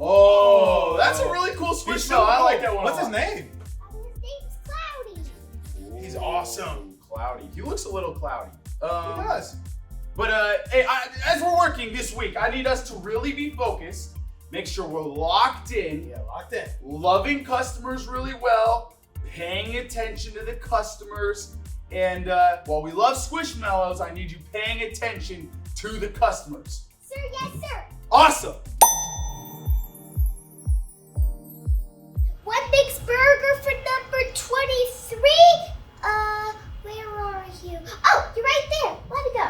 Oh, that's a really cool squishmallow. I like that one. What's his name? His name's Cloudy. He's awesome. Cloudy. He looks a little cloudy. He does. But hey, as we're working this week, I need us to really be focused. Make sure we're locked in. Yeah, locked in. Loving customers really well. Paying attention to the customers. And while we love Squishmallows, I need you paying attention to the customers. Sir, yes, sir. Awesome. One mixed burger for number 23. Where are you? Oh, you're right there. Let me go.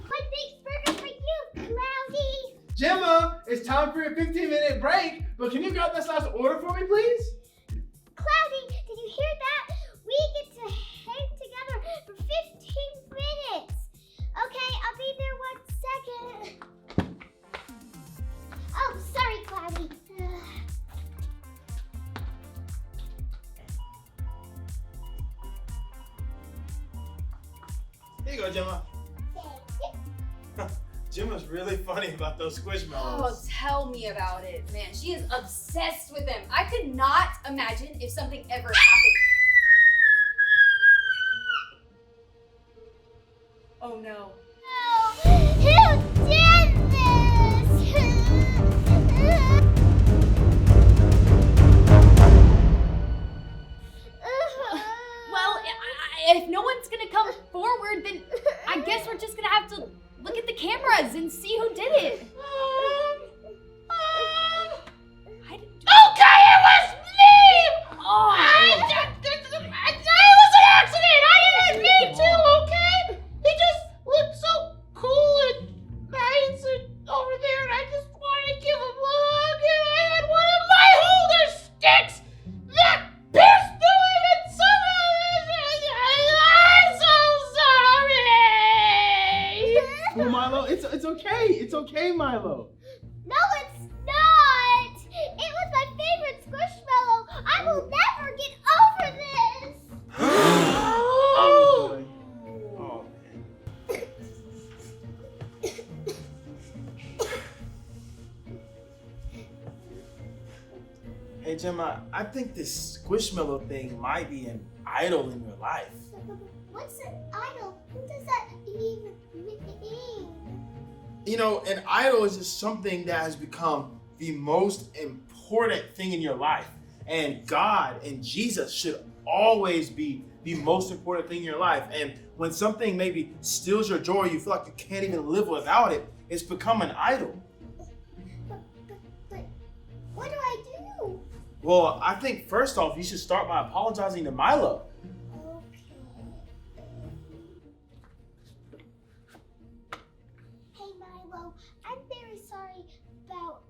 One mixed burger for you, Cloudy. Gemma, it's time for your 15-minute break, but can you grab this last order for me, please? Cloudy, did you hear that? We get to hang together for 15 minutes. Okay, I'll be there 1 second. Oh, sorry, Cloudy. Here you go, Gemma. Gemma's really funny about those Oh, squishmallows. tell me about it, man. She is obsessed with them. I could not imagine if something ever happened. Oh no. Oh, who did this? Well, if no one's gonna come forward, then I guess we're just gonna have to look at the cameras and see who did it. I didn't. Okay, it was me! Oh. It was an accident! I didn't mean to, okay? He just looked so cool and nice and over there, and I just wanted to give him a hug, and I had one of my holder sticks that pierced through him, and somehow I'm so sorry! Oh, Milo, it's okay. It's okay, Milo. No, it's not. It was my favorite Squishmallow. I will never get over this. Oh, man. Hey, Gemma, I think this squishmallow thing might be an idol in your life. What's an idol? What does that even mean? You know, an idol is just something that has become the most important thing in your life. And God and Jesus should always be the most important thing in your life. And when something maybe steals your joy, you feel like you can't even live without it, it's become an idol. But what do I do? Well, I think first off, you should start by apologizing to Milo. Okay. Hey Milo, I'm very sorry about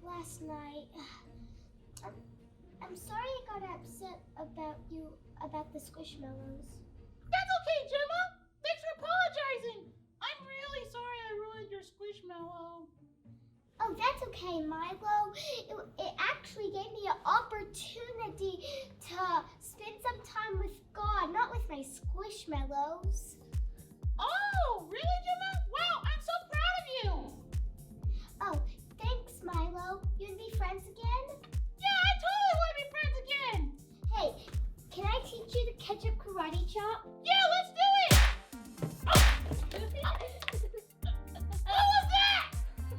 last night. I'm sorry I got upset about the Squishmallows. That's okay, Gemma. Thanks for apologizing. I'm really sorry I ruined your Squishmallow. Oh, that's okay, Milo. It actually gave me an opportunity to spend some time with God, not with my Squishmallows. Oh, really, Gemma? Wow, I'm so proud of you. Oh, thanks, Milo. You wanna be friends again? Yeah, I totally want to be friends again. Hey, can I teach you the ketchup karate chop? Yeah, let's do it. What was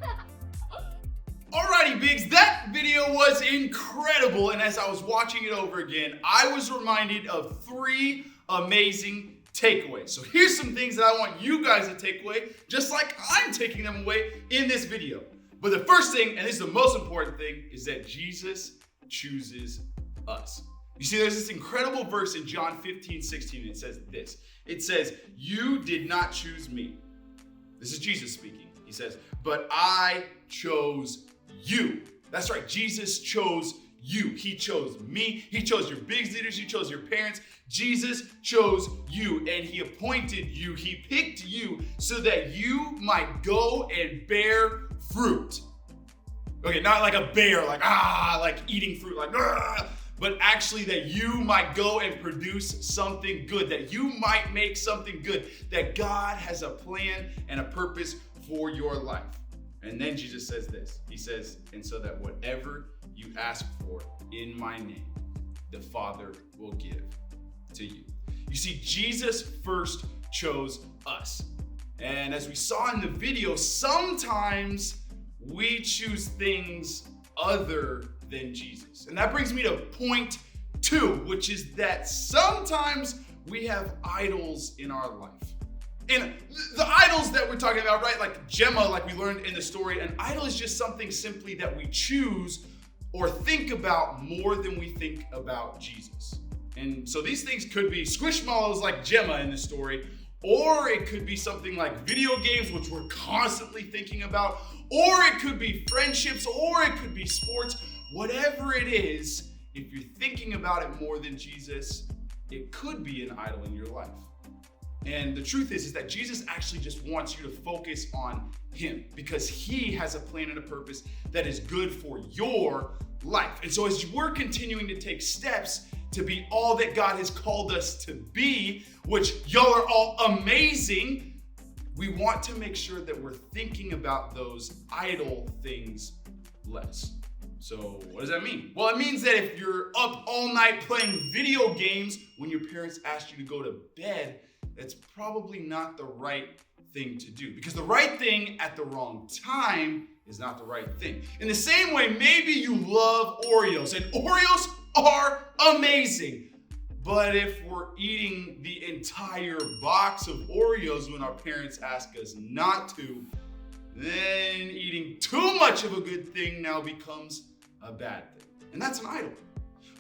that? Alrighty, Biggs, that video was incredible. And as I was watching it over again, I was reminded of 3 amazing takeaways. So here's some things that I want you guys to take away, just like I'm taking them away in this video. But the first thing, and this is the most important thing, is that Jesus chooses us. You see, there's this incredible verse in John 15:16. It says this. It says, "You did not choose me." This is Jesus speaking. He says, "But I chose you." That's right. Jesus chose you. He chose me. He chose your Biggs leaders. He chose your parents. Jesus chose you, and he appointed you. He picked you so that you might go and bear fruit. Okay, not like a bear, like eating fruit, like, but actually that you might go and produce something good, that you might make something good, that God has a plan and a purpose for your life. And then Jesus says this. He says, and so that whatever you ask for in my name, the Father will give to you. You see, Jesus first chose us. And as we saw in the video, sometimes we choose things other than Jesus. And that brings me to point 2, which is that sometimes we have idols in our life. And the idols that we're talking about, right? Like Gemma, like we learned in the story, an idol is just something simply that we choose or think about more than we think about Jesus. And so these things could be squishmallows like Gemma in the story, or it could be something like video games, which we're constantly thinking about, or it could be friendships, or it could be sports. Whatever it is, if you're thinking about it more than Jesus, it could be an idol in your life. And the truth is that Jesus actually just wants you to focus on him because he has a plan and a purpose that is good for your life. And so as we're continuing to take steps to be all that God has called us to be, which y'all are all amazing, we want to make sure that we're thinking about those idle things less. So what does that mean? Well, it means that if you're up all night playing video games when your parents asked you to go to bed, that's probably not the right thing to do, because the right thing at the wrong time is not the right thing. In the same way, maybe you love Oreos, and Oreos are amazing. But if we're eating the entire box of Oreos when our parents ask us not to, then eating too much of a good thing now becomes a bad thing. And that's an idol.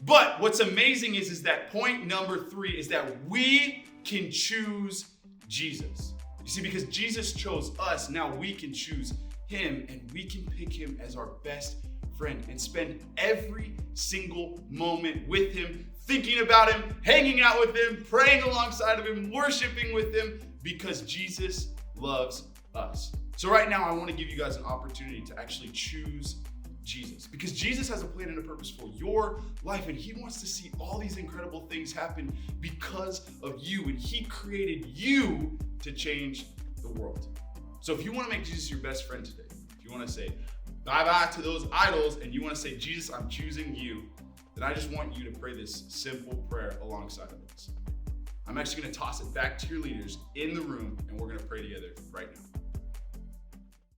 But what's amazing is that point number 3 is that we can choose Jesus. You see, because Jesus chose us, now we can choose him, and we can pick him as our best friend and spend every single moment with him, thinking about him, hanging out with him, praying alongside of him, worshiping with him, because Jesus loves us. So right now, I want to give you guys an opportunity to actually choose Jesus, because Jesus has a plan and a purpose for your life, and he wants to see all these incredible things happen because of you, and he created you to change the world. So if you want to make Jesus your best friend today, if you want to say bye-bye to those idols and you want to say, Jesus, I'm choosing you, then I just want you to pray this simple prayer alongside of us. I'm actually going to toss it back to your leaders in the room, and we're going to pray together right now.